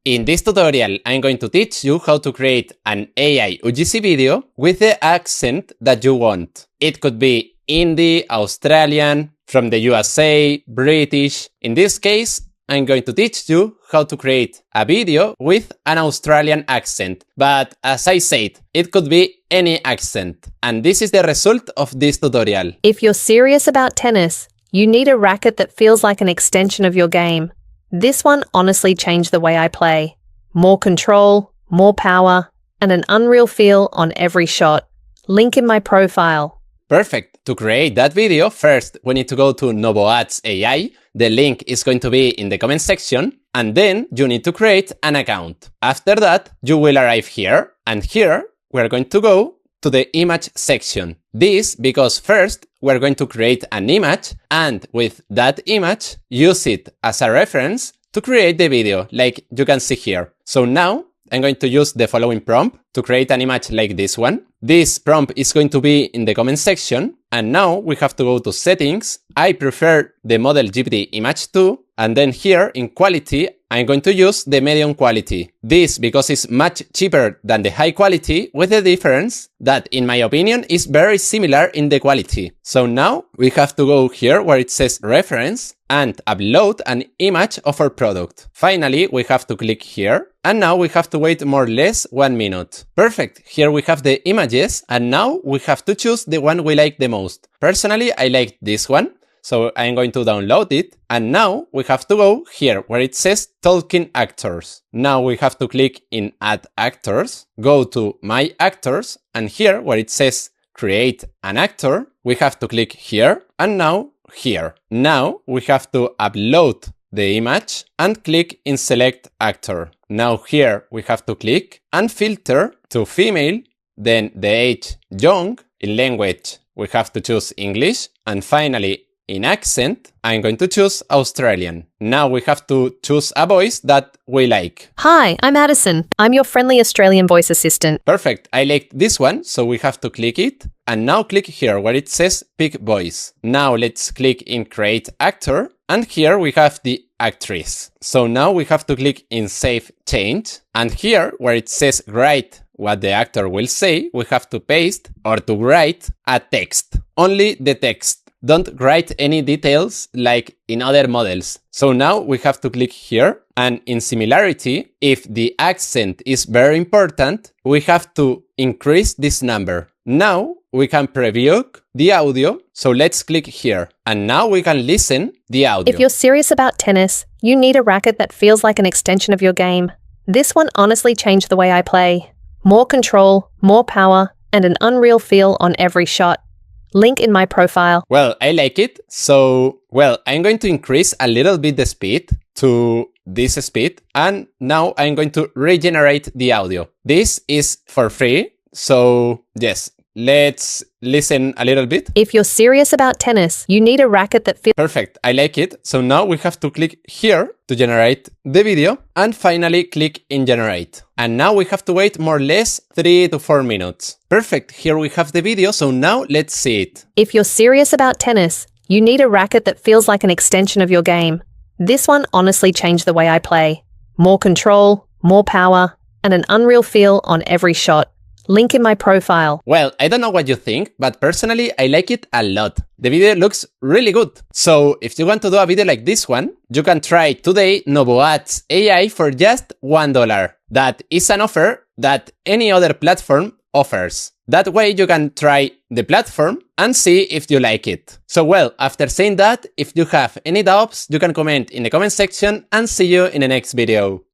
In this tutorial, I'm going to teach you how to create an AI UGC video with the accent that you want. It could be Indie, Australian, from the USA, British. In this case, I'm going to teach you how to create a video with an Australian accent. But as I said, it could be any accent. And this is the result of this tutorial. If you're serious about tennis, you need a racket that feels like an extension of your game. This one honestly changed the way I play. More control, more power, and an unreal feel on every shot. Link in my profile. Perfect. To create that video, first we need to go to novoads.ai. The link is going to be in the comment section. And then you need to create an account. After that, you will arrive here. And here, we're going to go to the image section. This because first we're going to create an image, and with that image, use it as a reference to create the video, like you can see here. So now I'm going to use the following prompt to create an image like this one. This prompt is going to be in the comment section. And now we have to go to settings. I prefer the Model GPT Image 2. And then here in quality, I'm going to use the medium quality. This because it's much cheaper than the high quality, with the difference that, in my opinion, is very similar in the quality. So now we have to go here where it says reference and upload an image of our product. Finally, we have to click here. And now we have to wait more or less 1 minute. Perfect. Here we have the images. And now we have to choose the one we like the most. Personally, I like this one. So I'm going to download it. And now we have to go here where it says Talking Actors. Now we have to click in Add Actors, go to My Actors, and here where it says Create an Actor, we have to click here and now here. Now we have to upload the image and click in Select Actor. Now here we have to click and filter to female, then the age young, in language we have to choose English, and finally in accent, I'm going to choose Australian. Now we have to choose a voice that we like. Hi, I'm Addison. I'm your friendly Australian voice assistant. Perfect. I like this one, so we have to click it. And now click here where it says Pick Voice. Now let's click in Create Actor. And here we have the actress. So now we have to click in Save Change. And here where it says Write what the actor will say, we have to paste or to write a text. Only the text. Don't write any details like in other models. So now we have to click here, and in similarity, if the accent is very important, we have to increase this number. Now we can preview the audio, so let's click here, and now we can listen the audio. If you're serious about tennis, you need a racket that feels like an extension of your game. This one honestly changed the way I play. More control, more power, and an unreal feel on every shot. Link in my profile. Well, I like it. So, I'm going to increase a little bit the speed to this speed. And now I'm going to regenerate the audio. This is for free. So, yes, let's listen a little bit. If you're serious about tennis, you need a racket that feels... Perfect. I like it. So now we have to click here to generate the video. And finally click in generate. And now we have to wait more or less 3 to 4 minutes. Perfect. Here we have the video. So now let's see it. If you're serious about tennis, you need a racket that feels like an extension of your game. This one honestly changed the way I play. More control, more power, and an unreal feel on every shot. Link in my profile. Well, I don't know what you think, but personally, I like it a lot. The video looks really good. So if you want to do a video like this one, you can try today novoads.ai for just $1. That is an offer that any other platform offers. That way you can try the platform and see if you like it. So after saying that, if you have any doubts, you can comment in the comment section, and see you in the next video.